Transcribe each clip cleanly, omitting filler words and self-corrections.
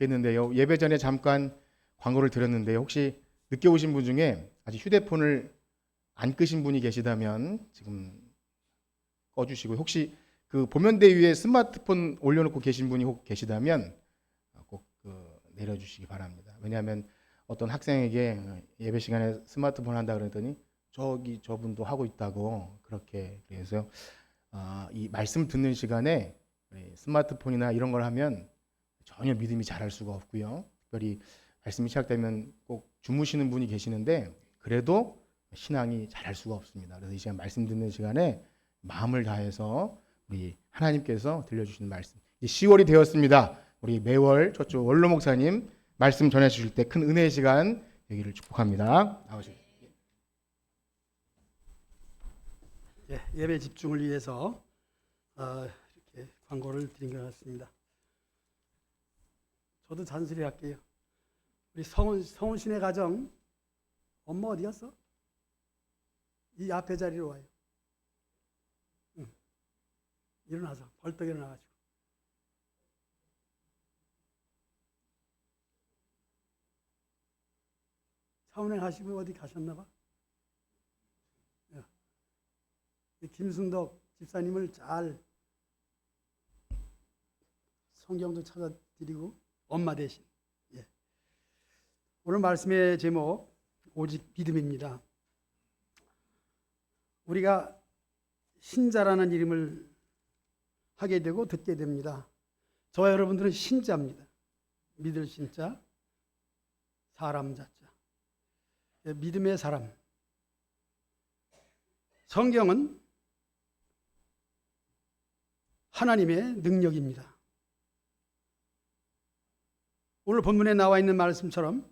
좋겠는데요. 예배 전에 잠깐 광고를 드렸는데요. 혹시 늦게 오신 분 중에 아직 휴대폰을 안 끄신 분이 계시다면 지금 꺼주시고, 혹시 그 보면대 위에 스마트폰 올려놓고 계신 분이 혹 계시다면 꼭 내려주시기 바랍니다. 왜냐하면 어떤 학생에게 예배 시간에 스마트폰 한다 그랬더니 저분도 하고 있다고 그렇게, 그래서 이 말씀 듣는 시간에 스마트폰이나 이런 걸 하면 전혀 믿음이 자랄 수가 없고요. 특별히 말씀이 시작되면 꼭 주무시는 분이 계시는데 그래도 신앙이 자랄 수가 없습니다. 그래서 이 시간 말씀 듣는 시간에 마음을 다해서 우리 하나님께서 들려주시는 말씀, 이제 10월이 되었습니다. 우리 매월 저쪽 원로 목사님 말씀 전해 주실 때 큰 은혜의 시간 되기를 축복합니다. 나오시죠. 예배 집중을 위해서 이렇게 광고를 드린 것 같습니다. 저도 잔소리 할게요. 우리 성훈 씨네 가정 엄마 어디 갔어? 이 앞에 자리로 와요. 일어나서 벌떡 일어나가지고. 차운행 하시고 어디 가셨나 봐. 김순덕 집사님을 잘 성경도 찾아드리고 엄마 대신. 오늘 말씀의 제목 오직 믿음입니다. 우리가 신자라는 이름을 하게 되고 듣게 됩니다. 저와 여러분들은 신자입니다. 믿을 신자, 사람 자자. 믿음의 사람. 성경은 하나님의 능력입니다. 오늘 본문에 나와 있는 말씀처럼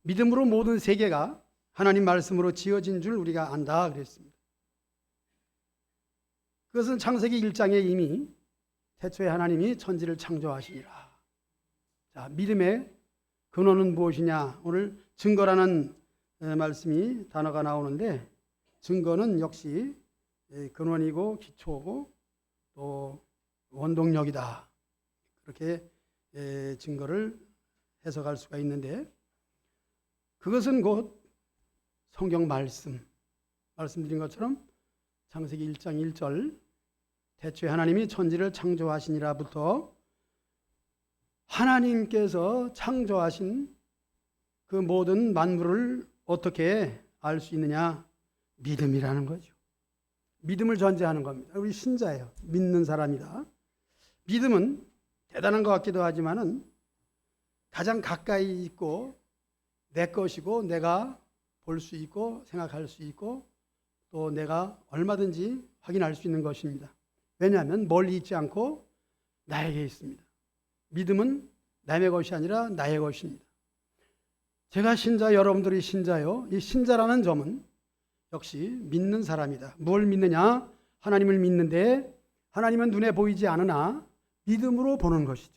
믿음으로 모든 세계가 하나님 말씀으로 지어진 줄 우리가 안다 그랬습니다. 그것은 창세기 1장에 이미 태초에 하나님이 천지를 창조하시니라. 자, 믿음의 근원은 무엇이냐? 오늘 증거라는 말씀이 단어가 나오는데, 증거는 역시 근원이고 기초고 또 원동력이다. 그렇게 증거를 해석할 수가 있는데, 그것은 곧 성경 말씀드린 것처럼 창세기 1장 1절 태초에 하나님이 천지를 창조하시니라부터 하나님께서 창조하신 그 모든 만물을 어떻게 알 수 있느냐? 믿음이라는 거죠. 믿음을 전제하는 겁니다. 우리 신자예요. 믿는 사람이다. 믿음은 대단한 것 같기도 하지만은 가장 가까이 있고 내 것이고 내가 볼 수 있고 생각할 수 있고 또 내가 얼마든지 확인할 수 있는 것입니다. 왜냐하면 멀리 있지 않고 나에게 있습니다. 믿음은 남의 것이 아니라 나의 것입니다. 제가 신자, 여러분들이 신자요. 이 신자라는 점은 역시 믿는 사람이다. 뭘 믿느냐? 하나님을 믿는데 하나님은 눈에 보이지 않으나 믿음으로 보는 것이죠.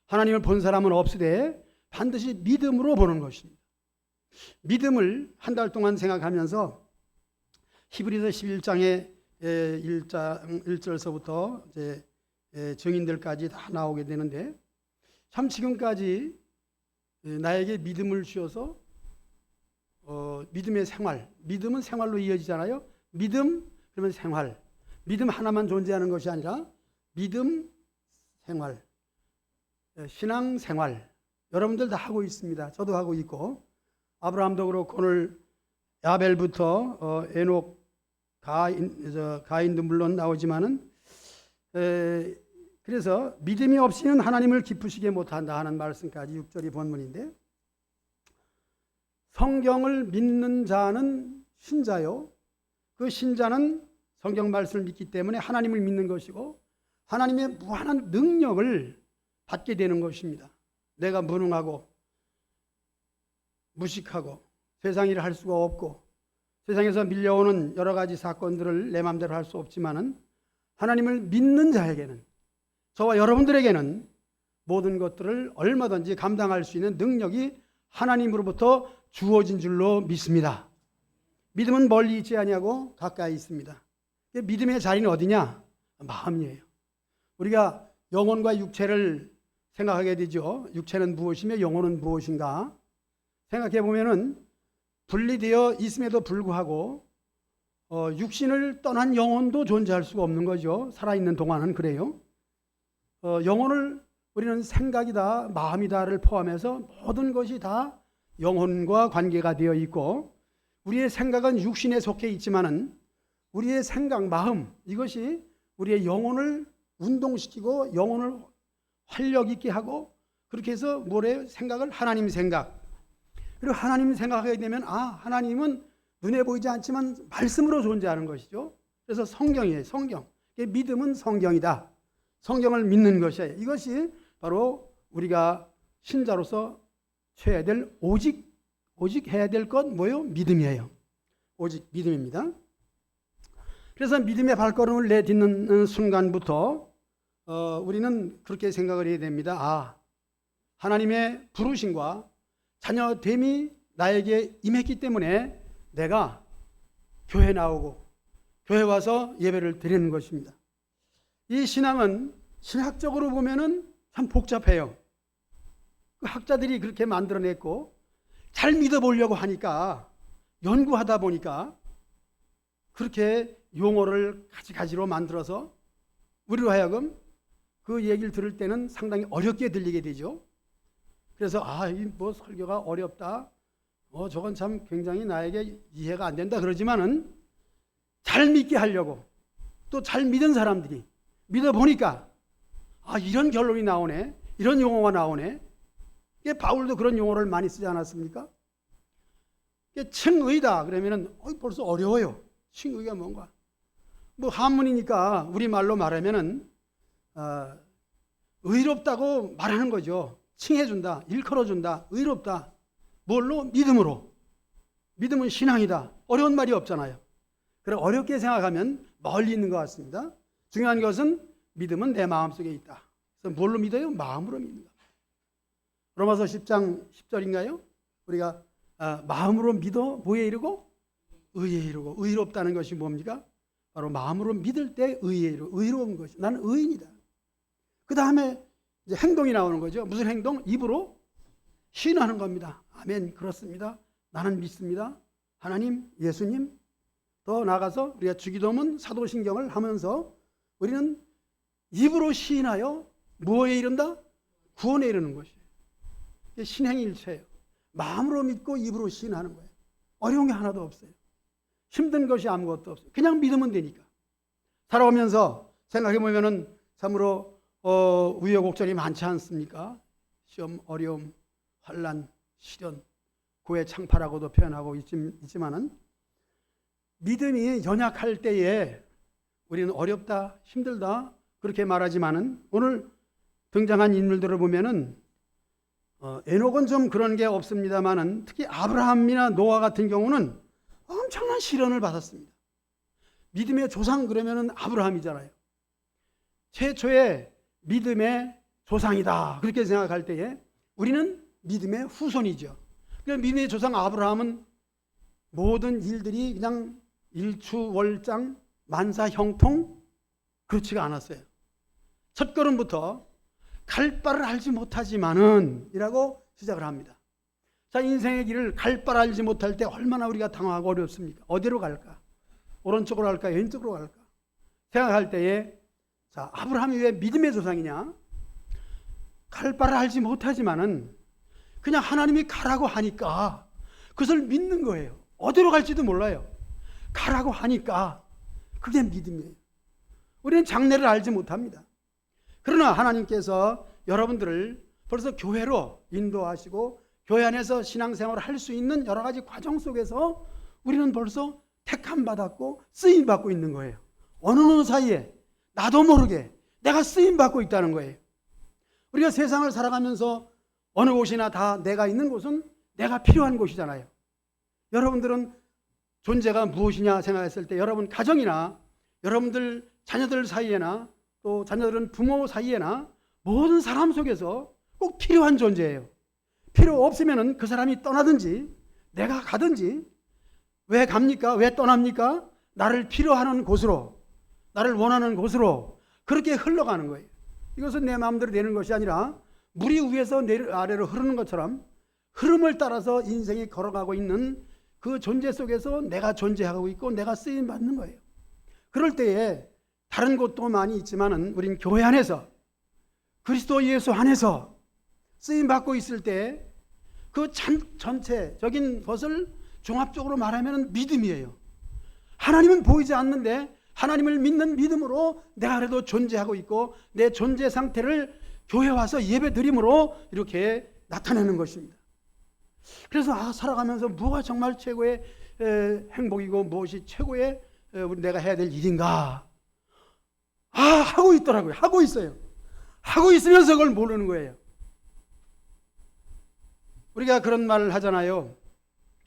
하나님을 본 사람은 없으되 반드시 믿음으로 보는 것입니다. 믿음을 한 달 동안 생각하면서 히브리서 11장의 1절서부터 이제 증인들까지 다 나오게 되는데, 참 지금까지 나에게 믿음을 주셔서 믿음의 생활, 믿음은 생활로 이어지잖아요. 믿음 그러면 생활, 믿음 하나만 존재하는 것이 아니라 믿음 생활, 신앙 생활, 여러분들 다 하고 있습니다. 저도 하고 있고, 아브라함도 그렇고 오늘 야벨부터 에녹, 가인도 물론 나오지만은 그래서 믿음이 없이는 하나님을 기쁘시게 못한다 하는 말씀까지 6절이 본문인데, 성경을 믿는 자는 신자요. 그 신자는 성경 말씀을 믿기 때문에 하나님을 믿는 것이고 하나님의 무한한 능력을 받게 되는 것입니다. 내가 무능하고 무식하고 세상 일을 할 수가 없고 세상에서 밀려오는 여러 가지 사건들을 내 마음대로 할 수 없지만은 하나님을 믿는 자에게는, 저와 여러분들에게는 모든 것들을 얼마든지 감당할 수 있는 능력이 하나님으로부터 주어진 줄로 믿습니다. 믿음은 멀리 있지 아니하고 가까이 있습니다. 믿음의 자리는 어디냐? 마음이에요. 우리가 영혼과 육체를 생각하게 되죠. 육체는 무엇이며 영혼은 무엇인가? 생각해 보면은 분리되어 있음에도 불구하고 육신을 떠난 영혼도 존재할 수가 없는 거죠. 살아있는 동안은 그래요. 영혼을 우리는 생각이다, 마음이다를 포함해서 모든 것이 다 영혼과 관계가 되어 있고, 우리의 생각은 육신에 속해 있지만은 우리의 생각, 마음, 이것이 우리의 영혼을 운동시키고 영혼을 활력 있게 하고, 그렇게 해서 뭐래요? 생각을 하나님 생각. 그리고 하나님 생각하게 되면 하나님은 눈에 보이지 않지만 말씀으로 존재하는 것이죠. 그래서 성경이에요. 성경. 믿음은 성경이다. 성경을 믿는 것이에요. 이것이 바로 우리가 신자로서 해야 될 오직 해야 될 것 뭐예요? 믿음이에요. 오직 믿음입니다. 그래서 믿음의 발걸음을 내딛는 순간부터 우리는 그렇게 생각을 해야 됩니다. 하나님의 부르심과 자녀됨이 나에게 임했기 때문에 내가 교회 나오고 교회 와서 예배를 드리는 것입니다. 이 신앙은 신학적으로 보면은 참 복잡해요. 그 학자들이 그렇게 만들어냈고 잘 믿어보려고 하니까, 연구하다 보니까 그렇게 용어를 가지가지로 만들어서 우리로 하여금 그 얘기를 들을 때는 상당히 어렵게 들리게 되죠. 그래서 이 뭐 설교가 어렵다, 저건 참 굉장히 나에게 이해가 안 된다 그러지만은 잘 믿게 하려고 또 잘 믿은 사람들이 믿어보니까 이런 결론이 나오네, 이런 용어가 나오네. 바울도 그런 용어를 많이 쓰지 않았습니까? 칭의다 그러면은 벌써 어려워요. 칭의가 뭔가? 뭐 한문이니까 우리말로 말하면은 의롭다고 말하는 거죠. 칭해준다, 일컬어준다, 의롭다. 뭘로? 믿음으로. 믿음은 신앙이다. 어려운 말이 없잖아요. 그래 어렵게 생각하면 멀리 있는 것 같습니다. 중요한 것은 믿음은 내 마음속에 있다. 그래서 뭘로 믿어요? 마음으로 믿는다. 로마서 10장 10절인가요? 우리가 마음으로 믿어 뭐에 이르고? 의에 이르고. 의롭다는 것이 뭡니까? 바로 마음으로 믿을 때 의에 이르고, 의로운 것이. 나는 의인이다. 그 다음에 이제 행동이 나오는 거죠. 무슨 행동? 입으로 시인하는 겁니다. 아멘, 그렇습니다. 나는 믿습니다. 하나님, 예수님. 더 나아가서 우리가 주기도문, 사도신경을 하면서 우리는 입으로 시인하여 무엇에 이른다? 구원에 이르는 것이에요. 신행일체예요. 마음으로 믿고 입으로 시인하는 거예요. 어려운 게 하나도 없어요. 힘든 것이 아무것도 없어요. 그냥 믿으면 되니까. 살아오면서 생각해 보면은 참으로 우여곡절이 많지 않습니까? 시험, 어려움, 환난, 시련, 고의 창파라고도 표현하고 있지만은 믿음이 연약할 때에 우리는 어렵다, 힘들다 그렇게 말하지만은 오늘 등장한 인물들을 보면은 에녹은 좀 그런 게 없습니다만은 특히 아브라함이나 노아 같은 경우는 엄청난 시련을 받았습니다. 믿음의 조상 그러면은 아브라함이잖아요. 최초의 믿음의 조상이다 그렇게 생각할 때에 우리는 믿음의 후손이죠. 그러니까 믿음의 조상 아브라함은 모든 일들이 그냥 일추월장 만사형통 그렇지가 않았어요. 첫 걸음부터 갈 바를 알지 못하지만은 이라고 시작을 합니다. 자, 인생의 길을 갈 바를 알지 못할 때 얼마나 우리가 당황하고 어렵습니까? 어디로 갈까? 오른쪽으로 갈까? 왼쪽으로 갈까? 생각할 때에 자, 아브라함이 왜 믿음의 조상이냐? 갈 바를 알지 못하지만은 그냥 하나님이 가라고 하니까 그것을 믿는 거예요. 어디로 갈지도 몰라요. 가라고 하니까 그게 믿음이에요. 우리는 장래를 알지 못합니다. 그러나 하나님께서 여러분들을 벌써 교회로 인도하시고 교회 안에서 신앙생활을 할 수 있는 여러 가지 과정 속에서 우리는 벌써 택함 받았고 쓰임 받고 있는 거예요. 어느 사이에 나도 모르게 내가 쓰임 받고 있다는 거예요. 우리가 세상을 살아가면서 어느 곳이나 다 내가 있는 곳은 내가 필요한 곳이잖아요. 여러분들은 존재가 무엇이냐 생각했을 때 여러분 가정이나 여러분들 자녀들 사이에나 또 자녀들은 부모 사이에나 모든 사람 속에서 꼭 필요한 존재예요. 필요 없으면 그 사람이 떠나든지 내가 가든지 왜 갑니까? 왜 떠납니까? 나를 필요하는 곳으로, 나를 원하는 곳으로 그렇게 흘러가는 거예요. 이것은 내 마음대로 되는 것이 아니라 물이 위에서 아래로 흐르는 것처럼 흐름을 따라서 인생이 걸어가고 있는 그 존재 속에서 내가 존재하고 있고 내가 쓰임 받는 거예요. 그럴 때에 다른 곳도 많이 있지만은 우린 교회 안에서 그리스도 예수 안에서 쓰임 받고 있을 때 그 전체적인 것을 종합적으로 말하면 믿음이에요. 하나님은 보이지 않는데 하나님을 믿는 믿음으로 내가 그래도 존재하고 있고 내 존재 상태를 교회 와서 예배 드림으로 이렇게 나타내는 것입니다. 그래서 살아가면서 뭐가 정말 최고의 행복이고 무엇이 최고의 내가 해야 될 일인가? 하고 있더라고요. 하고 있어요. 하고 있으면서 그걸 모르는 거예요. 우리가 그런 말을 하잖아요.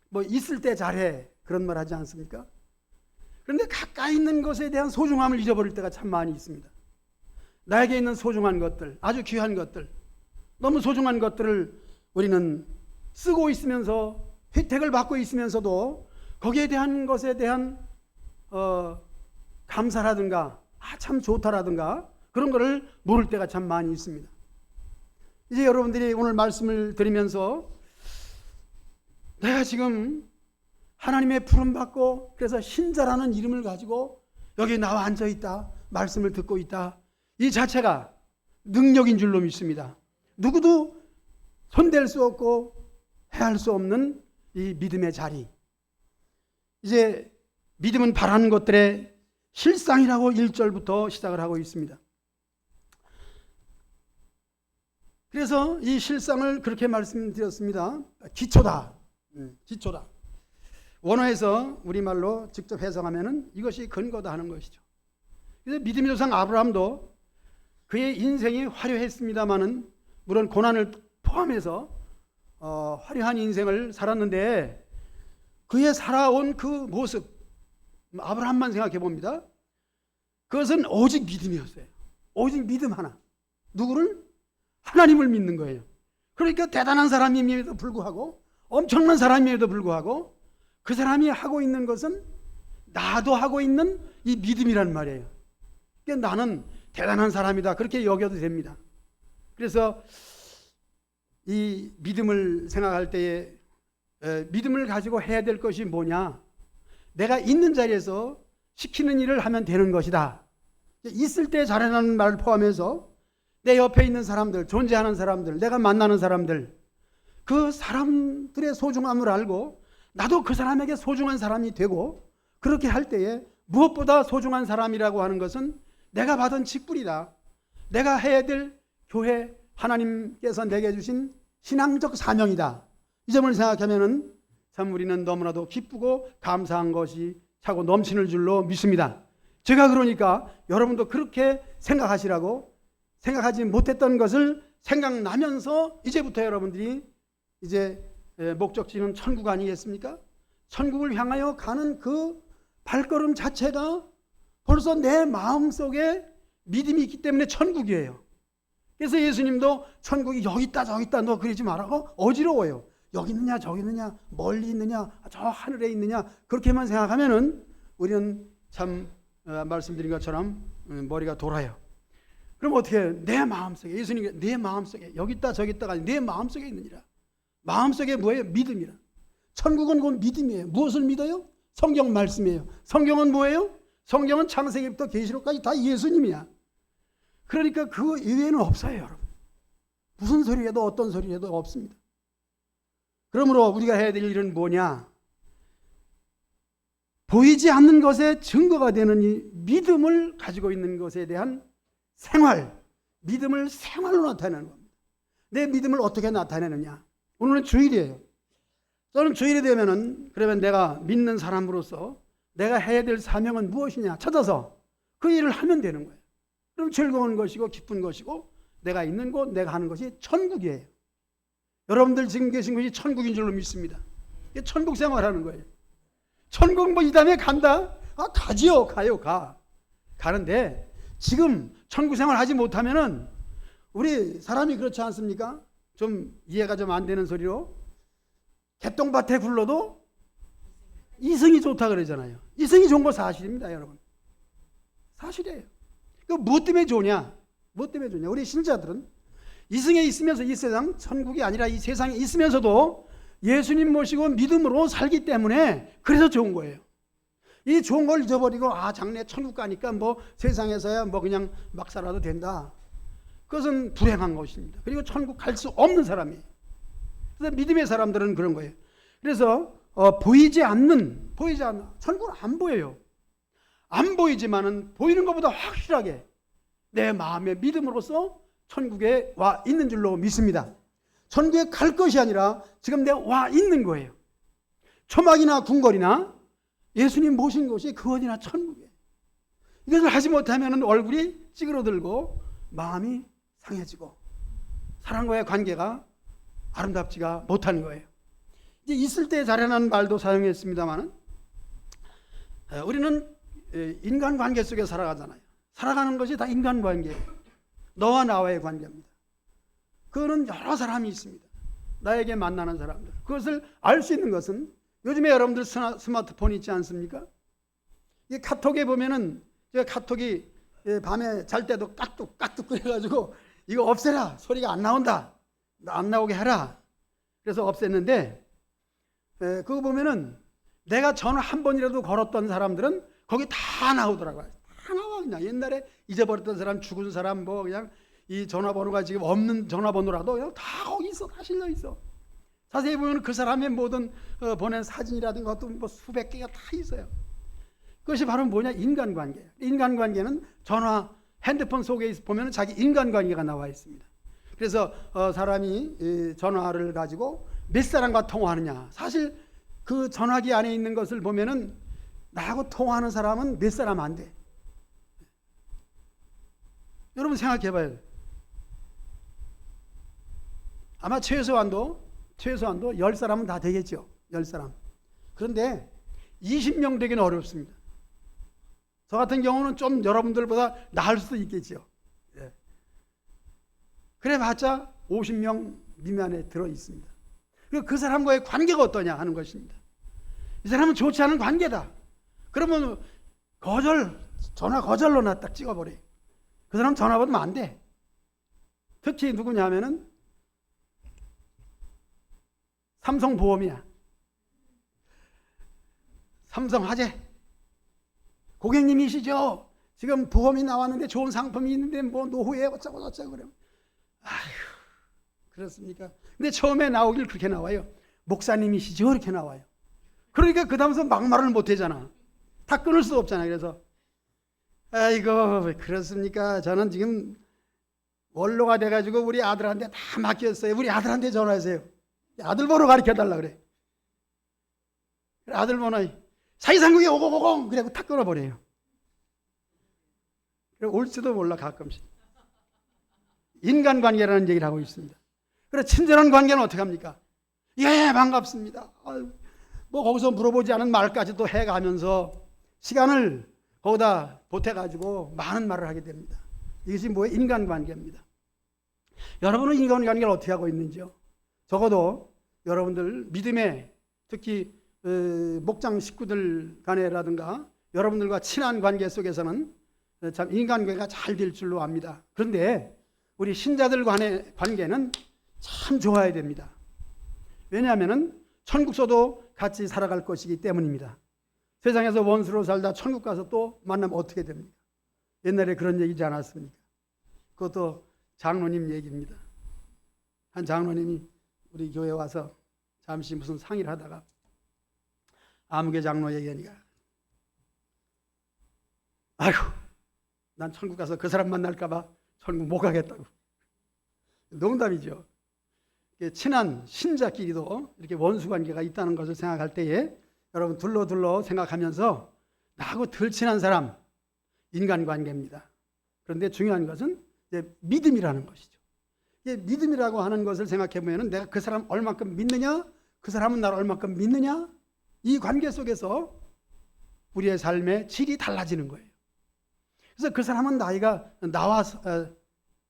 뭐 있을 때 잘해 그런 말 하지 않습니까? 그런데 가까이 있는 것에 대한 소중함을 잃어버릴 때가 참 많이 있습니다. 나에게 있는 소중한 것들, 아주 귀한 것들, 너무 소중한 것들을 우리는 쓰고 있으면서 혜택을 받고 있으면서도 거기에 대한 것에 대한 감사라든가 참 좋다라든가 그런 거를 모를 때가 참 많이 있습니다. 이제 여러분들이 오늘 말씀을 들으면서 내가 지금 하나님의 부름받고 그래서 신자라는 이름을 가지고 여기 나와 앉아있다, 말씀을 듣고 있다, 이 자체가 능력인 줄로 믿습니다. 누구도 손댈 수 없고 해할 수 없는 이 믿음의 자리. 이제 믿음은 바라는 것들의 실상이라고 1절부터 시작을 하고 있습니다. 그래서 이 실상을 그렇게 말씀드렸습니다. 기초다. 기초다. 원어에서 우리말로 직접 해석하면은 이것이 근거다 하는 것이죠. 그래서 믿음의 조상 아브라함도 그의 인생이 화려했습니다마는 물론 고난을 포함해서 화려한 인생을 살았는데 그의 살아온 그 모습, 아브라함만 생각해 봅니다. 그것은 오직 믿음이었어요. 오직 믿음 하나. 누구를? 하나님을 믿는 거예요. 그러니까 대단한 사람임에도 불구하고 엄청난 사람임에도 불구하고 그 사람이 하고 있는 것은 나도 하고 있는 이 믿음이란 말이에요. 그러니까 나는 대단한 사람이다 그렇게 여겨도 됩니다. 그래서 이 믿음을 생각할 때에 믿음을 가지고 해야 될 것이 뭐냐? 내가 있는 자리에서 시키는 일을 하면 되는 것이다. 있을 때 잘하는 말을 포함해서 내 옆에 있는 사람들, 존재하는 사람들, 내가 만나는 사람들, 그 사람들의 소중함을 알고 나도 그 사람에게 소중한 사람이 되고 그렇게 할 때에 무엇보다 소중한 사람이라고 하는 것은 내가 받은 직분이다. 내가 해야 될 교회, 하나님께서 내게 주신 신앙적 사명이다. 이 점을 생각하면은 참 우리는 너무나도 기쁘고 감사한 것이 차고 넘치는 줄로 믿습니다. 제가 그러니까 여러분도 그렇게 생각하시라고 생각하지 못했던 것을 생각나면서 이제부터 여러분들이 이제 목적지는 천국 아니겠습니까? 천국을 향하여 가는 그 발걸음 자체가 벌써 내 마음속에 믿음이 있기 때문에 천국이에요. 그래서 예수님도 천국이 여기 있다 저기 있다 너 그러지 말라고 어지러워요. 여기 있느냐 저기 있느냐 멀리 있느냐 저 하늘에 있느냐 그렇게만 생각하면은 우리는 참 말씀드린 것처럼 머리가 돌아요. 그럼 어떻게 해요? 내 마음속에 예수님이 내 마음속에 여기 있다 저기 있다가 아니라 내 마음속에 있느니라. 마음속에 뭐예요? 믿음이라. 천국은 곧 믿음이에요. 무엇을 믿어요? 성경 말씀이에요. 성경은 뭐예요? 성경은 창세기부터 계시록까지 다 예수님이야. 그러니까 그 이외에는 없어요, 여러분. 무슨 소리 해도 어떤 소리 해도 없습니다. 그러므로 우리가 해야 될 일은 뭐냐? 보이지 않는 것에 증거가 되는 이 믿음을 가지고 있는 것에 대한 생활, 믿음을 생활로 나타내는 겁니다. 내 믿음을 어떻게 나타내느냐? 오늘은 주일이에요. 저는 주일이 되면은 그러면 내가 믿는 사람으로서 내가 해야 될 사명은 무엇이냐 찾아서 그 일을 하면 되는 거예요. 그럼 즐거운 것이고 기쁜 것이고 내가 있는 곳, 내가 하는 것이 천국이에요. 여러분들 지금 계신 곳이 천국인 줄로 믿습니다. 이게 천국 생활하는 거예요. 천국 뭐 이 다음에 간다? 가지요. 가요. 가는데 지금 천국 생활 하지 못하면은 우리 사람이 그렇지 않습니까? 좀 이해가 좀 안 되는 소리로 개똥밭에 굴러도 이승이 좋다 그러잖아요. 이승이 좋은 거 사실입니다, 여러분. 사실이에요. 그 무엇 때문에 좋냐? 무엇 때문에 좋냐? 우리 신자들은 이승에 있으면서 이 세상, 천국이 아니라 이 세상에 있으면서도 예수님 모시고 믿음으로 살기 때문에 그래서 좋은 거예요. 이 좋은 걸 잊어버리고 장래 천국 가니까 뭐 세상에서야 뭐 그냥 막 살아도 된다. 그것은 불행한 것입니다. 그리고 천국 갈 수 없는 사람이에요. 그래서 믿음의 사람들은 그런 거예요. 그래서 보이지 않는 천국은 안 보여요. 안 보이지만은 보이는 것보다 확실하게 내 마음의 믿음으로써 천국에 와 있는 줄로 믿습니다. 천국에 갈 것이 아니라 지금 내가 와 있는 거예요. 초막이나 궁궐이나 예수님 모신 곳이 그 어디나 천국이에요. 이것을 하지 못하면 얼굴이 찌그러들고 마음이 상해지고 사람과의 관계가 아름답지가 못하는 거예요. 이제 있을 때 잘하는 말도 사용했습니다만 우리는 인간관계 속에 살아가잖아요. 살아가는 것이 다 인간관계예요. 너와 나와의 관계입니다. 그거는 여러 사람이 있습니다. 나에게 만나는 사람들. 그것을 알 수 있는 것은 요즘에 여러분들 스마트폰 있지 않습니까? 이 카톡에 보면은 제가 카톡이 밤에 잘 때도 깍둑 끓여가지고 이거 없애라, 소리가 안 나온다, 안 나오게 해라. 그래서 없앴는데 그거 보면은 내가 전화 한 번이라도 걸었던 사람들은 거기 다 나오더라고요. 다 나와. 그냥 옛날에 잊어버렸던 사람, 죽은 사람, 뭐 그냥 이 전화번호가 지금 없는 전화번호라도 그냥 다 거기 있어, 다 실려 있어. 자세히 보면 그 사람의 모든 보낸 사진이라든가 것도 뭐 수백 개가 다 있어요. 그것이 바로 뭐냐? 인간관계예요. 인간관계는 전화, 핸드폰 속에 보면 자기 인간관계가 나와 있습니다. 그래서 사람이 전화를 가지고 몇 사람과 통화하느냐. 사실 그 전화기 안에 있는 것을 보면은 나하고 통화하는 사람은 몇 사람 안 돼. 여러분 생각해 봐요. 아마 최소한도 10사람은 다 되겠죠. 10사람. 그런데 20명 되기는 어렵습니다. 저 같은 경우는 좀 여러분들보다 나을 수도 있겠죠. 예. 그래 봤자 50명 미만에 들어 있습니다. 그리고 그 사람과의 관계가 어떠냐 하는 것입니다. 이 사람은 좋지 않은 관계다. 그러면 전화 거절로 나 딱 찍어버려요. 그 사람 전화 받으면 안 돼. 특히 누구냐 하면은 삼성보험이야. 삼성화재. 고객님이시죠? 지금 보험이 나왔는데 좋은 상품이 있는데 뭐 노후에 어쩌고 그래요. 아휴, 그렇습니까? 근데 처음에 나오길 그렇게 나와요. 목사님이시죠? 이렇게 나와요. 그러니까 그 다음서 막말을 못 하잖아. 다 끊을 수 없잖아. 그래서 아이고, 그렇습니까? 저는 지금 원로가 돼가지고 우리 아들한테 다 맡겼어요. 우리 아들한테 전화하세요. 아들 번호 가르쳐 달라 그래. 아들 번호 사이상국에 5050 그래고 탁 끊어버려요. 올지도 몰라 가끔씩. 인간관계라는 얘기를 하고 있습니다. 그래 친절한 관계는 어떻게 합니까? 예, 반갑습니다. 뭐 거기서 물어보지 않은 말까지 또 해가면서 시간을 거기다 보태가지고 많은 말을 하게 됩니다. 이것이 뭐예요? 인간관계입니다. 여러분은 인간관계를 어떻게 하고 있는지요? 적어도 여러분들 믿음의 특히 목장 식구들 간에라든가 여러분들과 친한 관계 속에서는 참 인간관계가 잘 될 줄로 압니다. 그런데 우리 신자들 간의 관계는 참 좋아야 됩니다. 왜냐하면 천국서도 같이 살아갈 것이기 때문입니다. 세상에서 원수로 살다 천국 가서 또 만나면 어떻게 됩니까? 옛날에 그런 얘기지 않았습니까? 그것도 장로님 얘기입니다. 한 장로님이 우리 교회에 와서 잠시 무슨 상의를 하다가 아무개 장로 얘기하니까 아이고 난 천국 가서 그 사람 만날까 봐 천국 못 가겠다고. 농담이죠. 친한 신자끼리도 이렇게 원수관계가 있다는 것을 생각할 때에 여러분 둘러 생각하면서 나하고 덜 친한 사람 인간관계입니다. 그런데 중요한 것은 이제 믿음이라는 것이죠. 믿음이라고 하는 것을 생각해 보면 내가 그 사람 얼마큼 믿느냐, 그 사람은 나를 얼마큼 믿느냐, 이 관계 속에서 우리의 삶의 질이 달라지는 거예요. 그래서 그 사람은 나이가 나와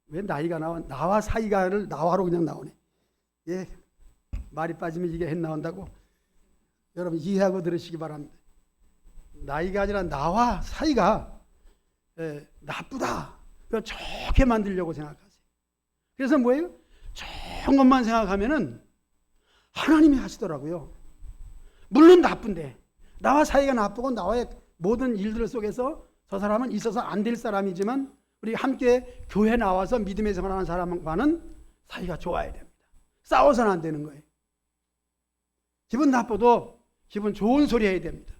왜 나이가 나와 사이가를 나와로 그냥 나오네. 예, 말이 빠지면 이게 나온다고 여러분 이해하고 들으시기 바랍니다. 나이가 아니라 나와 사이가 나쁘다. 좋게 만들려고 생각하세요. 그래서 뭐예요? 좋은 것만 생각하면은 하나님이 하시더라고요. 물론 나쁜데, 나와 사이가 나쁘고 나와의 모든 일들 속에서 저 사람은 있어서 안 될 사람이지만 우리 함께 교회 나와서 믿음의 생활하는 사람과는 사이가 좋아야 됩니다. 싸워서는 안 되는 거예요. 기분 나빠도 기분 좋은 소리 해야 됩니다.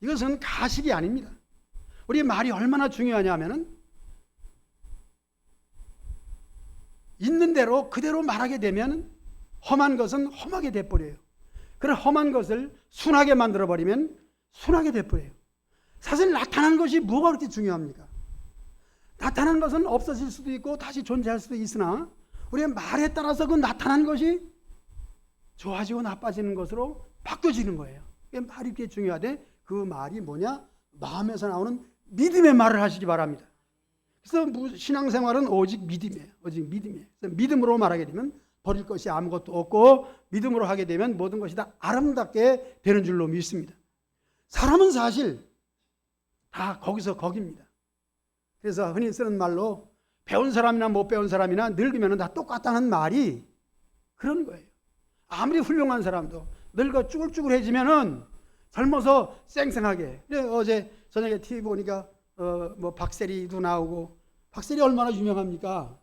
이것은 가식이 아닙니다. 우리 말이 얼마나 중요하냐 하면은 있는 대로 그대로 말하게 되면 험한 것은 험하게 돼버려요. 그런 험한 것을 순하게 만들어버리면 순하게 돼버려요. 사실 나타난 것이 뭐가 그렇게 중요합니까? 나타난 것은 없어질 수도 있고 다시 존재할 수도 있으나 우리의 말에 따라서 그 나타난 것이 좋아지고 나빠지는 것으로 바뀌어지는 거예요. 말이 이렇게 중요하대. 그 말이 뭐냐? 마음에서 나오는 믿음의 말을 하시기 바랍니다. 그래서 신앙생활은 오직 믿음이에요. 오직 믿음이에요. 그래서 믿음으로 말하게 되면 버릴 것이 아무것도 없고 믿음으로 하게 되면 모든 것이 다 아름답게 되는 줄로 믿습니다. 사람은 사실 다 거기서 거기입니다. 그래서 흔히 쓰는 말로 배운 사람이나 못 배운 사람이나 늙으면 다 똑같다는 말이 그런 거예요. 아무리 훌륭한 사람도 늙어 쭈글쭈글해지면은 젊어서 쌩쌩하게. 어제 저녁에 TV 보니까 뭐 박세리도 나오고, 박세리 얼마나 유명합니까?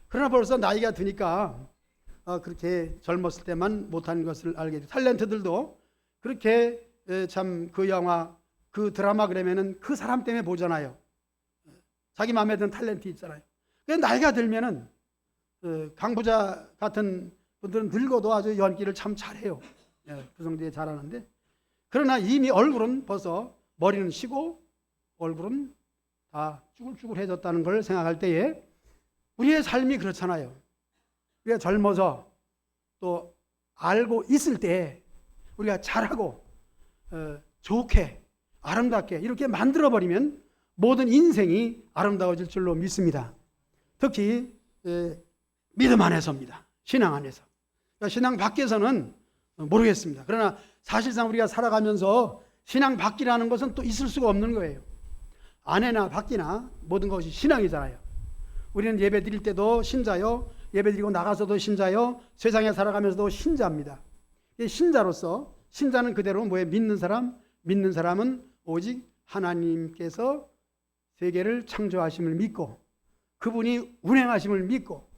그러나 벌써 나이가 드니까 그렇게 젊었을 때만 못한 것을 알게 돼. 탤런트들도 그렇게 참 그 영화 그 드라마 그러면은 그 사람 때문에 보잖아요. 자기 마음에 드는 탤런트 있잖아요. 나이가 들면은 강부자 같은 분들은 늙어도 아주 연기를 참 잘해요. 그 정도에 잘하는데, 그러나 이미 얼굴은 벌써 머리는 쉬고 얼굴은 다 쭈글쭈글해졌다는 걸 생각할 때에 우리의 삶이 그렇잖아요. 우리가 젊어서 또 알고 있을 때 우리가 잘하고 좋게 아름답게 이렇게 만들어버리면 모든 인생이 아름다워질 줄로 믿습니다. 특히 믿음 안에서입니다. 신앙 안에서. 그러니까 신앙 밖에서는 모르겠습니다. 그러나 사실상 우리가 살아가면서 신앙 밖이라는 것은 또 있을 수가 없는 거예요. 안에나 밖이나 모든 것이 신앙이잖아요. 우리는 예배 드릴 때도 신자요, 예배 드리고 나가서도 신자요, 세상에 살아가면서도 신자입니다. 신자로서, 신자는 그대로 뭐예요? 믿는 사람, 믿는 사람은 오직 하나님께서 세계를 창조하심을 믿고 그분이 운행하심을 믿고,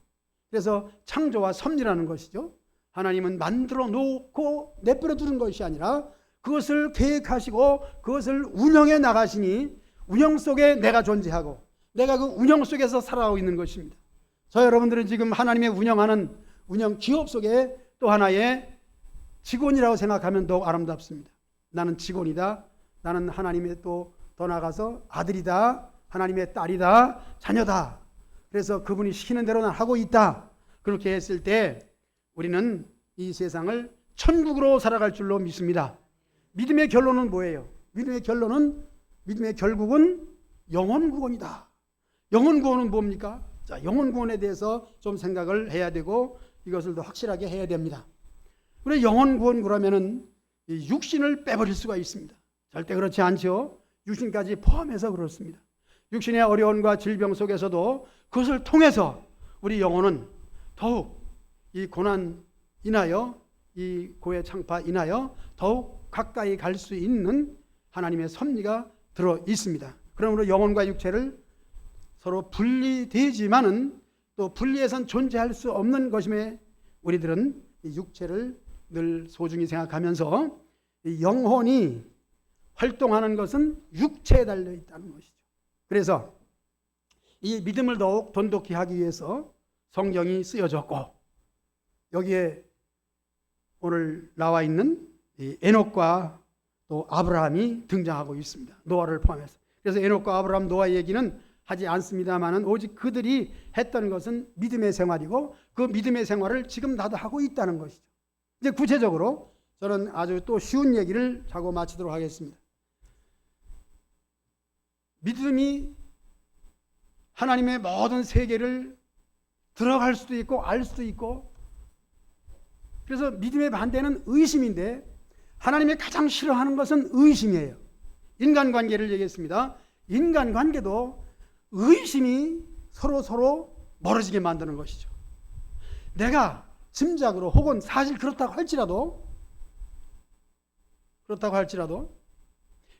그래서 창조와 섭리라는 것이죠. 하나님은 만들어 놓고 내버려 두는 것이 아니라 그것을 계획하시고 그것을 운영해 나가시니 운영 속에 내가 존재하고 내가 그 운영 속에서 살아가고 있는 것입니다. 저 여러분들은 지금 하나님의 운영하는 운영 기업 속에 또 하나의 직원이라고 생각하면 더욱 아름답습니다. 나는 직원이다. 나는 하나님의 또 더 나아가서 아들이다. 하나님의 딸이다. 자녀다. 그래서 그분이 시키는 대로 난 하고 있다. 그렇게 했을 때 우리는 이 세상을 천국으로 살아갈 줄로 믿습니다. 믿음의 결론은 뭐예요? 믿음의 결국은 영혼 구원이다. 영혼 구원은 뭡니까? 자, 영혼 구원에 대해서 좀 생각을 해야 되고 이것을 더 확실하게 해야 됩니다. 그래, 영혼 구원 그러면은 이 육신을 빼버릴 수가 있습니다. 절대 그렇지 않죠. 육신까지 포함해서 그렇습니다. 육신의 어려움과 질병 속에서도 그것을 통해서 우리 영혼은 더욱 이 고난 인하여 이 고의 창파 인하여 더욱 가까이 갈 수 있는 하나님의 섭리가 들어 있습니다. 그러므로 영혼과 육체를 서로 분리되지만은 또 분리해선 존재할 수 없는 것임에 우리들은 이 육체를 늘 소중히 생각하면서 이 영혼이 활동하는 것은 육체에 달려 있다는 것이죠. 그래서 이 믿음을 더욱 돈독히 하기 위해서 성경이 쓰여졌고 여기에 오늘 나와 있는 이 에녹과 또 아브라함이 등장하고 있습니다. 노아를 포함해서. 그래서 에녹과 아브라함, 노아 얘기는 하지 않습니다만은 오직 그들이 했던 것은 믿음의 생활이고 그 믿음의 생활을 지금 나도 하고 있다는 것이죠. 이제 구체적으로 저는 아주 또 쉬운 얘기를 하고 마치도록 하겠습니다. 믿음이 하나님의 모든 세계를 들어갈 수도 있고 알 수도 있고, 그래서 믿음의 반대는 의심인데 하나님이 가장 싫어하는 것은 의심이에요. 인간관계를 얘기했습니다. 인간관계도 의심이 서로 멀어지게 만드는 것이죠. 내가 짐작으로 혹은 사실 그렇다고 할지라도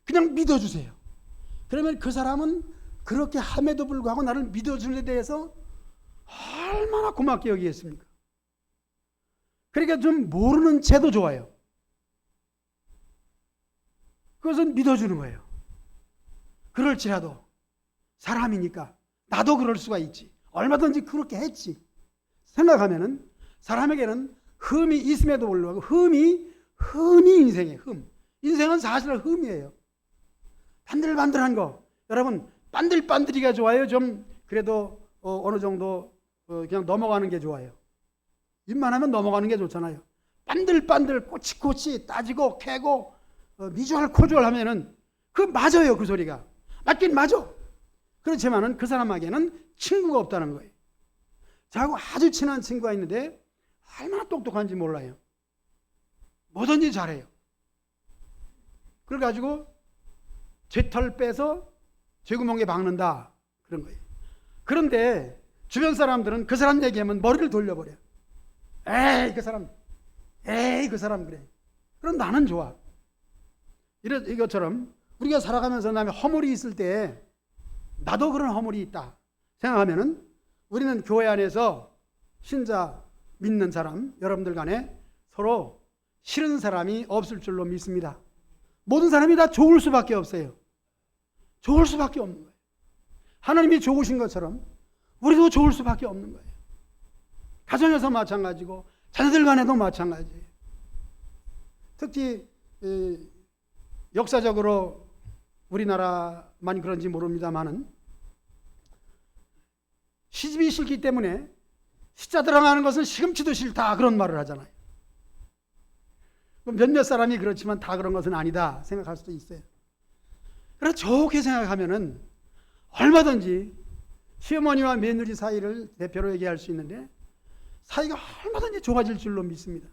그냥 믿어주세요. 그러면 그 사람은 그렇게 함에도 불구하고 나를 믿어주는 데 대해서 얼마나 고맙게 여기겠습니까? 그러니까 좀 모르는 채도 좋아요. 그것은 믿어주는 거예요. 그럴지라도 사람이니까 나도 그럴 수가 있지. 얼마든지 그렇게 했지. 생각하면은 사람에게는 흠이 있음에도 불구하고 흠이 인생이에요. 인생은 사실 흠이에요. 반들반들한 거. 여러분 반들반들이가 좋아요? 좀 그래도 어느 정도 그냥 넘어가는 게 좋아요? 입만 하면 넘어가는 게 좋잖아요. 반들반들 꼬치꼬치 따지고 캐고 미주알 코주알 하면은 그 맞아요. 그 소리가 맞긴 맞아. 그렇지만은 그 사람에게는 친구가 없다는 거예요. 저하고 아주 친한 친구가 있는데 얼마나 똑똑한지 몰라요. 뭐든지 잘해요. 그래가지고 제 털 빼서 제 구멍에 박는다 그런 거예요. 그런데 주변 사람들은 그 사람 얘기하면 머리를 돌려버려. 에이 그 사람 그래. 그럼 나는 좋아. 이것처럼 우리가 살아가면서 남의 허물이 있을 때 나도 그런 허물이 있다 생각하면은 우리는 교회 안에서 신자 믿는 사람 여러분들 간에 서로 싫은 사람이 없을 줄로 믿습니다. 모든 사람이 다 좋을 수밖에 없어요. 좋을 수밖에 없는 거예요. 하나님이 좋으신 것처럼 우리도 좋을 수밖에 없는 거예요. 가정에서 마찬가지고 자녀들 간에도 마찬가지예요. 특히 역사적으로 우리나라만 그런지 모릅니다만은 시집이 싫기 때문에 시자 들어가는 것은 시금치도 싫다 그런 말을 하잖아요. 몇몇 사람이 그렇지만 다 그런 것은 아니다 생각할 수도 있어요. 그래서 좋게 생각하면은 얼마든지 시어머니와 며느리 사이를 대표로 얘기할 수 있는데 사이가 얼마든지 좋아질 줄로 믿습니다.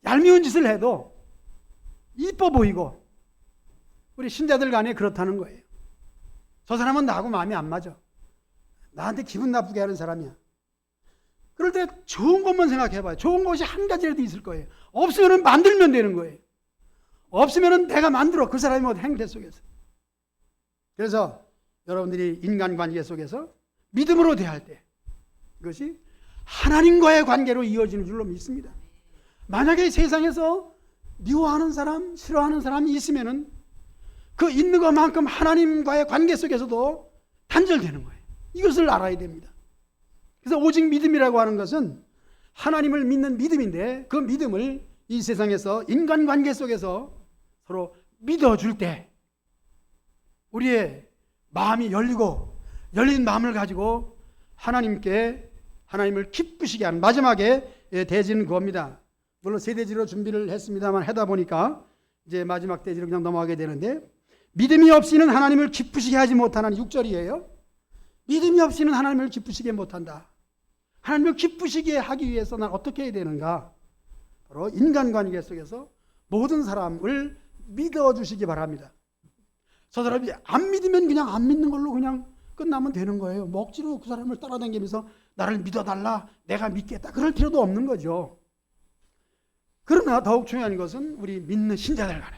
얄미운 짓을 해도 이뻐 보이고 우리 신자들 간에 그렇다는 거예요. 저 사람은 나하고 마음이 안 맞아. 나한테 기분 나쁘게 하는 사람이야. 그럴 때 좋은 것만 생각해봐요. 좋은 것이 한 가지라도 있을 거예요. 없으면 만들면 되는 거예요. 없으면 내가 만들어. 그 사람이 어떤 행태 속에서. 그래서 여러분들이 인간관계 속에서 믿음으로 대할 때 이것이 하나님과의 관계로 이어지는 줄로 믿습니다. 만약에 세상에서 미워하는 사람, 싫어하는 사람이 있으면은 그 있는 것만큼 하나님과의 관계 속에서도 단절되는 거예요. 이것을 알아야 됩니다. 그래서 오직 믿음이라고 하는 것은 하나님을 믿는 믿음인데 그 믿음을 이 세상에서 인간관계 속에서 서로 믿어줄 때 우리의 마음이 열리고 열린 마음을 가지고 하나님을 기쁘시게 하는 마지막에 대지는 그겁니다. 물론 세 대지로 준비를 했습니다만 하다 보니까 이제 마지막 대지로 그냥 넘어가게 되는데 믿음이 없이는 하나님을 기쁘시게 하지 못하는 6절이에요. 믿음이 없이는 하나님을 기쁘시게 못한다. 하나님을 기쁘시게 하기 위해서 난 어떻게 해야 되는가? 바로 인간관계 속에서 모든 사람을 믿어주시기 바랍니다. 저 사람이 안 믿으면 그냥 안 믿는 걸로 그냥 끝나면 되는 거예요. 억지로 그 사람을 따라다니면서 나를 믿어달라, 내가 믿겠다 그럴 필요도 없는 거죠. 그러나 더욱 중요한 것은 우리 믿는 신자들 간에.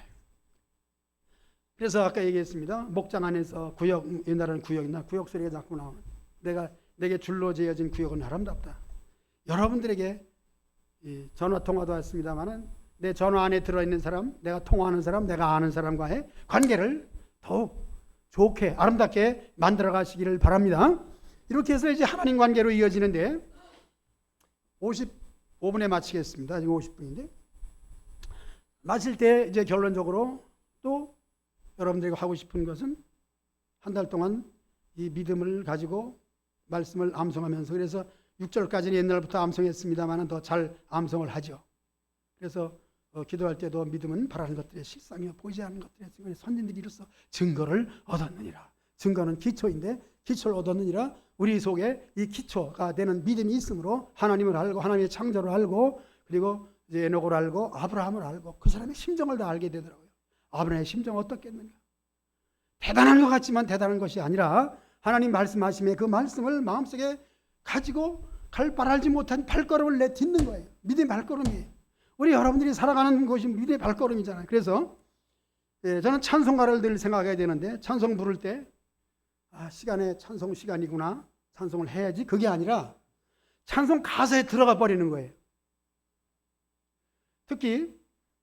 그래서 아까 얘기했습니다. 목장 안에서 구역, 옛날에는 구역이나 구역 소리가 자꾸 나오는 내게 줄로 지어진 구역은 아름답다. 여러분들에게 전화 통화도 했습니다만은 내 전화 안에 들어있는 사람, 내가 통화하는 사람, 내가 아는 사람과의 관계를 더욱 좋게 아름답게 만들어 가시기를 바랍니다. 이렇게 해서 이제 하나님 관계로 이어지는데 55분에 마치겠습니다. 지금 50분인데 마칠 때 이제 결론적으로 또 여러분들이 하고 싶은 것은 한 달 동안 이 믿음을 가지고 말씀을 암송하면서 그래서 6절까지는 옛날부터 암송했습니다만 더 잘 암송을 하죠. 그래서 기도할 때도 믿음은 바라는 것들의 실상이요 보이지 않는 것들의 선진들이 이로써 증거를 얻었느니라. 증거는 기초인데 기초를 얻었느니라. 우리 속에 이 기초가 되는 믿음이 있으므로 하나님을 알고 하나님의 창조를 알고 그리고 이제 에녹을 알고 아브라함을 알고 그 사람의 심정을 다 알게 되더라고요. 아브라함의 심정은 어떻겠는가? 대단한 것 같지만 대단한 것이 아니라 하나님 말씀하심에 그 말씀을 마음속에 가지고 갈 바를 알지 못한 발걸음을 내딛는 거예요. 믿음의 발걸음이에요. 우리 여러분들이 살아가는 곳이 믿음의 발걸음이잖아요. 그래서 저는 찬송가를 늘 생각해야 되는데, 찬송 부를 때 시간에 찬송 시간이구나, 찬송을 해야지, 그게 아니라 찬송 가사에 들어가 버리는 거예요. 특히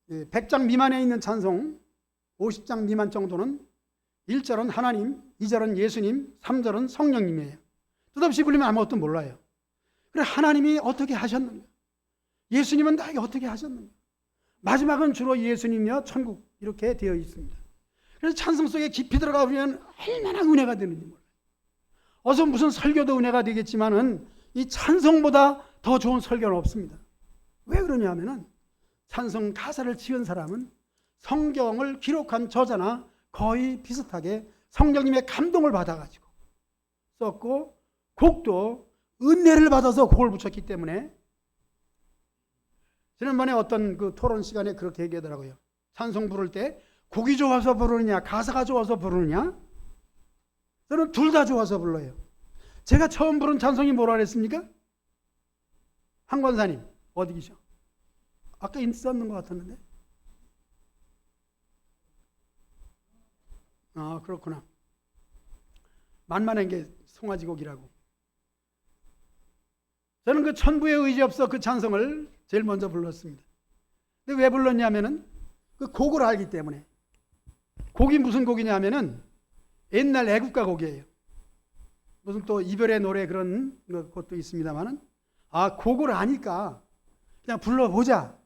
100장 미만에 있는 찬송 50장 미만 정도는 1절은 하나님, 2절은 예수님, 3절은 성령님이에요. 뜻없이 불리면 아무것도 몰라요. 그래, 하나님이 어떻게 하셨는가, 예수님은 나에게 어떻게 하셨는가, 마지막은 주로 예수님이여 천국, 이렇게 되어 있습니다. 그래서 찬송 속에 깊이 들어가 보면 얼마나 은혜가 되는지 몰라요. 어서 무슨 설교도 은혜가 되겠지만은 이 찬송보다 더 좋은 설교는 없습니다. 왜 그러냐 하면은 찬송 가사를 지은 사람은 성경을 기록한 저자나 거의 비슷하게 성령님의 감동을 받아가지고 썼고, 곡도 은혜를 받아서 곡을 붙였기 때문에, 지난번에 어떤 그 토론 시간에 그렇게 얘기하더라고요. 찬송 부를 때 곡이 좋아서 부르느냐, 가사가 좋아서 부르느냐? 저는 둘 다 좋아서 불러요. 제가 처음 부른 찬송이 뭐라 그랬습니까? 한 권사님 어디 계셔? 아까 있었는 것 같았는데. 그렇구나. 만만한 게 송아지곡이라고. 저는 그 천부의 의지 없어 그 찬송을 제일 먼저 불렀습니다. 근데 왜 불렀냐면은 그 곡을 알기 때문에. 곡이 무슨 곡이냐면은 옛날 애국가 곡이에요. 무슨 또 이별의 노래 그런 것도 있습니다만은, 곡을 아니까 그냥 불러보자.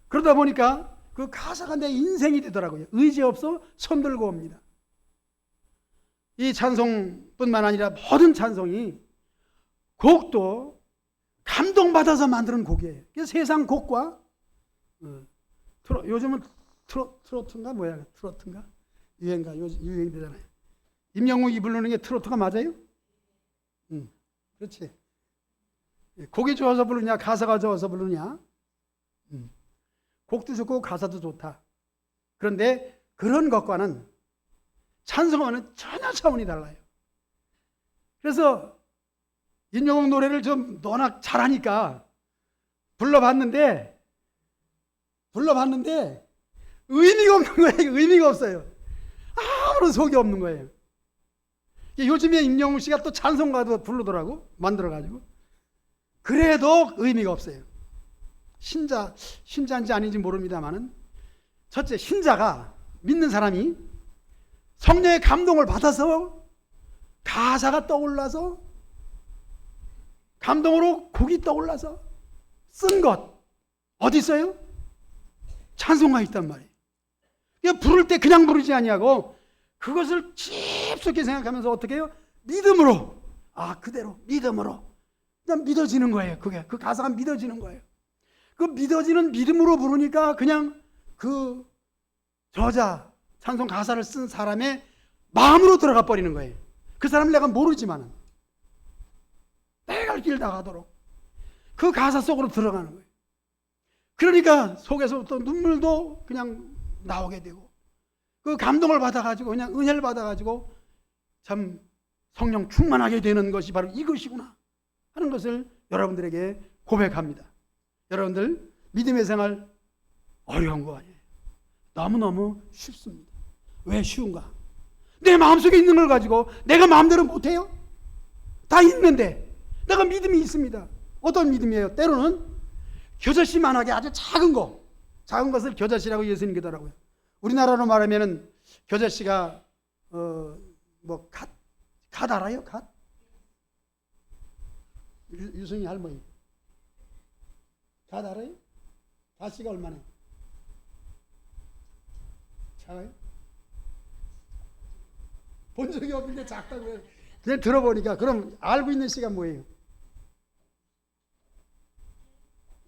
그러다 보니까 그 가사가 내 인생이 되더라고요. 의지 없어 손 들고 옵니다. 이 찬송뿐만 아니라 모든 찬송이, 곡도 감동받아서 만드는 곡이에요. 그래서 세상 곡과 요즘은 트로트인가 뭐야, 트로트인가 유행가, 유행이 되잖아요. 임영웅이 부르는 게 트로트가 맞아요? 그렇지. 곡이 좋아서 부르냐, 가사가 좋아서 부르냐? 곡도 좋고 가사도 좋다. 그런데 그런 것과는 찬송하는 전혀 차원이 달라요. 그래서 임영웅 노래를 좀 워낙 잘하니까 불러봤는데 의미가 없는 거예요. 의미가 없어요. 아무런 속이 없는 거예요. 요즘에 임영웅 씨가 또 찬송가도 부르더라고, 만들어가지고. 그래도 의미가 없어요. 신자인지 아닌지 모릅니다만은, 첫째, 신자가, 믿는 사람이 성령의 감동을 받아서 가사가 떠올라서, 감동으로 곡이 떠올라서 쓴 것 어디 있어요? 찬송가 있단 말이에요. 부를 때 그냥 부르지 아니하고 그것을 깊숙이 생각하면서 어떻게 해요? 믿음으로, 그대로 믿음으로 그냥 믿어지는 거예요. 그게 그 가사가 믿어지는 거예요. 그 믿어지는 믿음으로 부르니까 그냥 그 저자, 찬송 가사를 쓴 사람의 마음으로 들어가 버리는 거예요. 그 사람을 내가 모르지만은 내가 갈 길 나가도록 그 가사 속으로 들어가는 거예요. 그러니까 속에서부터 눈물도 그냥 나오게 되고, 그 감동을 받아가지고, 그냥 은혜를 받아가지고 참 성령 충만하게 되는 것이 바로 이것이구나 하는 것을 여러분들에게 고백합니다. 여러분들 믿음의 생활 어려운 거 아니에요. 너무너무 쉽습니다. 왜 쉬운가? 내 마음속에 있는 걸 가지고 내가 마음대로 못해요? 다 있는데 내가 믿음이 있습니다. 어떤 믿음이에요? 때로는 겨자씨만하게 아주 작은 것을 겨자씨라고 예수님이 그러더라고요. 우리나라로 말하면은 겨자씨가 갓 알아요? 갓? 유승희 할머니 갓 알아요? 갓씨가 얼마나 작아요? 본 적이 없는데 작다고 해요. 그냥 들어보니까. 그럼 알고 있는 씨가 뭐예요?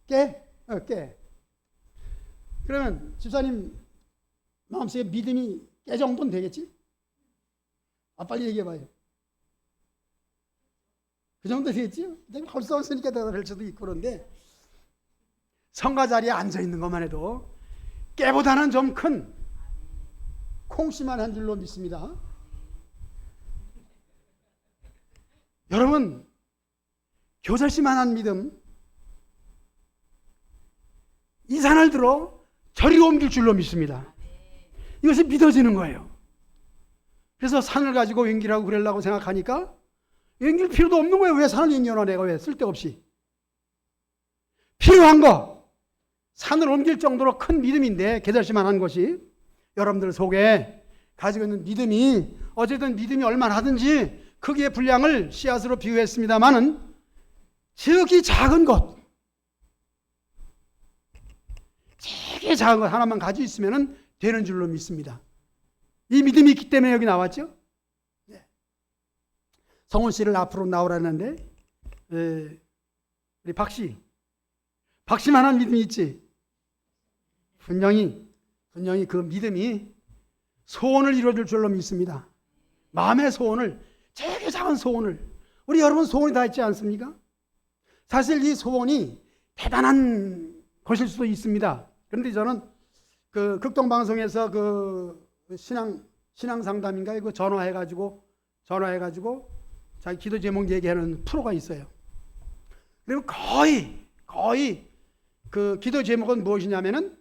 깨? 깨. 그러면 집사님 마음속에 믿음이 깨 정도는 되겠지? 빨리 얘기해봐요. 그 정도 되겠지요? 내가 할 수 없으니까 대답할 수도 있고. 그런데 성가 자리에 앉아있는 것만 해도 깨보다는 좀 큰 콩씨만 한 줄로 믿습니다. 여러분, 교절씨만한 믿음, 이 산을 들어 저리 옮길 줄로 믿습니다. 이것이 믿어지는 거예요. 그래서 산을 가지고 옮기라고 그러려고 생각하니까 옮길 필요도 없는 거예요. 왜 산을 옮겨놔 내가 왜 쓸데없이. 필요한 거 산을 옮길 정도로 큰 믿음인데 계절씨만한 것이 여러분들 속에 가지고 있는 믿음이 어쨌든 믿음이 얼마나 하든지 크기의 분량을 씨앗으로 비유했습니다마는 지극히 작은 것, 되게 작은 것 하나만 가지고 있으면 되는 줄로 믿습니다. 이 믿음이 있기 때문에 여기 나왔죠. 성훈 씨를 앞으로 나오라는데 우리 박씨만한 믿음이 있지. 분명히 그 믿음이 소원을 이루어줄 줄로 믿습니다. 마음의 소원을, 되게 작은 소원을. 우리 여러분 소원이 다 있지 않습니까? 사실 이 소원이 대단한 것일 수도 있습니다. 그런데 저는 그 극동방송에서 그 신앙 상담인가요? 그 전화해가지고 자기 기도 제목 얘기하는 프로가 있어요. 그리고 거의 그 기도 제목은 무엇이냐면은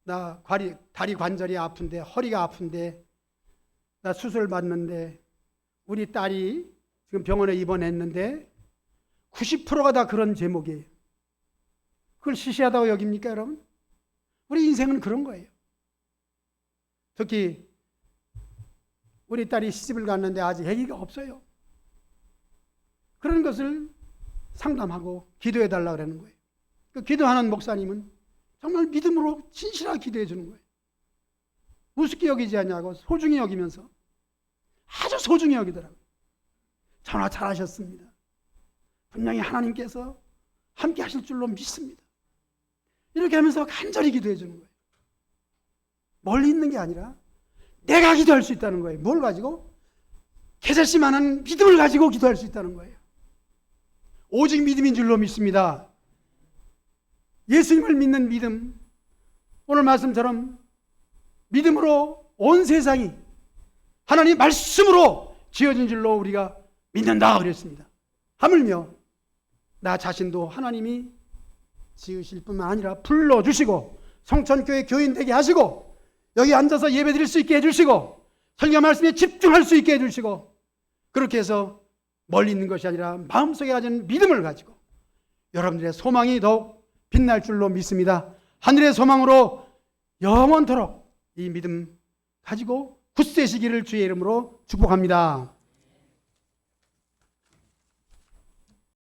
나 다리 관절이 아픈데, 허리가 아픈데, 나 수술 받는데, 우리 딸이 지금 병원에 입원했는데 90%가 다 그런 제목이에요. 그걸 시시하다고 여깁니까, 여러분? 우리 인생은 그런 거예요. 특히 우리 딸이 시집을 갔는데 아직 아기가 없어요. 그런 것을 상담하고 기도해 달라고 그러는 거예요. 그 기도하는 목사님은 정말 믿음으로 진실하게 기도해 주는 거예요. 우습게 여기지 않냐고 소중히 여기면서 아주 소중히 여기더라고요. 전화 잘하셨습니다. 분명히 하나님께서 함께 하실 줄로 믿습니다. 이렇게 하면서 간절히 기도해 주는 거예요. 멀리 있는 게 아니라 내가 기도할 수 있다는 거예요. 뭘 가지고? 계절씨만한 믿음을 가지고 기도할 수 있다는 거예요. 오직 믿음인 줄로 믿습니다. 예수님을 믿는 믿음, 오늘 말씀처럼 믿음으로 온 세상이 하나님 말씀으로 지어진 줄로 우리가 믿는다 그랬습니다. 하물며 나 자신도 하나님이 지으실 뿐만 아니라 불러주시고 성천교회 교인 되게 하시고 여기 앉아서 예배 드릴 수 있게 해주시고 설교 말씀에 집중할 수 있게 해주시고 그렇게 해서 멀리 있는 것이 아니라 마음속에 가진 믿음을 가지고 여러분들의 소망이 더욱 빛날 줄로 믿습니다. 하늘의 소망으로 영원토록 이 믿음 가지고 굳세시기를 주의 이름으로 축복합니다.